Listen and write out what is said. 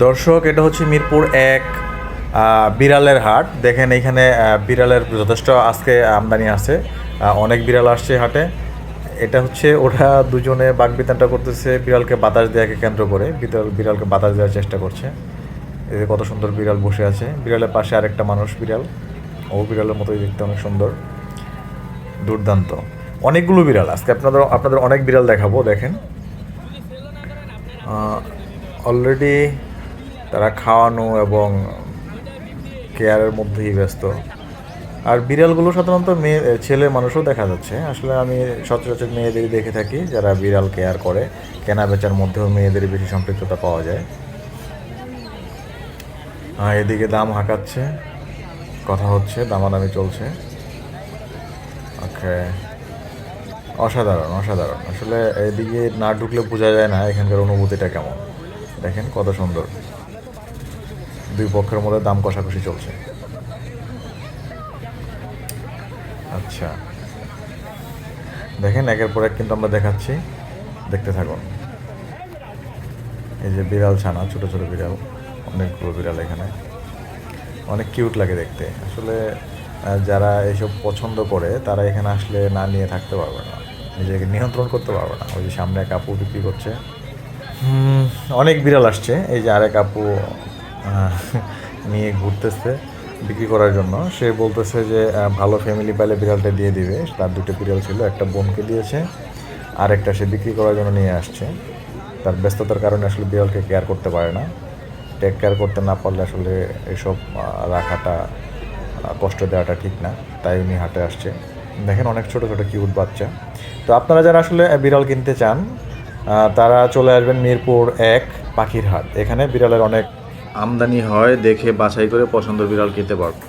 দর্শক, এটা হচ্ছে মিরপুর ১ বিড়ালের হাট। দেখেন এইখানে বিড়ালের যথেষ্ট আজকে আমদানি আছে, অনেক বিড়াল আসছে হাটে। এটা হচ্ছে ওরা দুজনে বাকবিতণ্ডা করতেছে বিড়ালকে বাতাস দেওয়াকে কেন্দ্র করে। বিড়ালকে বাতাস দেওয়ার চেষ্টা করছে। এই যে কত সুন্দর বিড়াল বসে আছে, বিড়ালের পাশে আরেকটা মানুষ বিড়াল, ও বিড়ালের মতোই দেখতে, অনেক সুন্দর, দুর্দান্ত। অনেকগুলো বিড়াল আজকে আপনাদের অনেক বিড়াল দেখাবো। দেখেন অলরেডি তারা খাওয়ানো এবং কেয়ারের মধ্যেই ব্যস্ত। আর বিড়ালগুলো সাধারণত ছেলে মানুষও দেখা যাচ্ছে। আসলে আমি সচরাচর মেয়েদেরই দেখে থাকি যারা বিড়াল কেয়ার করে। কেনা বেচার মধ্যেও মেয়েদের বেশি সম্পৃক্ততা পাওয়া যায়। এদিকে দাম হাঁকাচ্ছে, কথা হচ্ছে, দামাদামি চলছে। ওকে, অসাধারণ অসাধারণ। আসলে এদিকে না ঢুকলে বোঝা যায় না এখানকার অনুভূতিটা কেমন। দেখেন কত সুন্দর, দুই পক্ষের মধ্যে দাম কষাকষি চলছে। আচ্ছা, দেখেন একের পর এক কিন্তু আমরা দেখাচ্ছি, দেখতে থাকুন। এই যে বিড়াল ছানা, ছোটো ছোটো বিড়াল, অনেকগুলো বিড়াল এখানে, অনেক কিউট লাগে দেখতে। আসলে যারা এইসব পছন্দ করে তারা এখানে আসলে না নিয়ে থাকতে পারবে না, নিজেকে নিয়ন্ত্রণ করতে পারবে না। ওই যে সামনে এক আপু বিক্রি করছে, অনেক বিড়াল আসছে। এই যে আরেক আপু নিয়ে ঘুরতেছে বিক্রি করার জন্য। সে বলতেছে যে ভালো ফ্যামিলি পাইলে বিড়ালটা দিয়ে দিবে। তার দুটো বিড়াল ছিল, একটা বোনকে দিয়েছে, আরেকটা সে বিক্রি করার জন্য নিয়ে আসছে। তার ব্যস্ততার কারণে আসলে বিড়ালকে কেয়ার করতে পারে না। টেক কেয়ার করতে না পারলে আসলে এসব রাখাটা, কষ্ট দেওয়াটা ঠিক না। তাই উনি হাটে আসছে। দেখেন অনেক ছোটো ছোটো কিউট বাচ্চা। তো আপনারা যারা আসলে বিড়াল কিনতে চান তারা চলে আসবেন মিরপুর ১ পাখির হাট। এখানে বিড়ালের অনেক আমদানি হয়, দেখে বাছাই করে পছন্দ বিড়াল কিনতে পারবেন।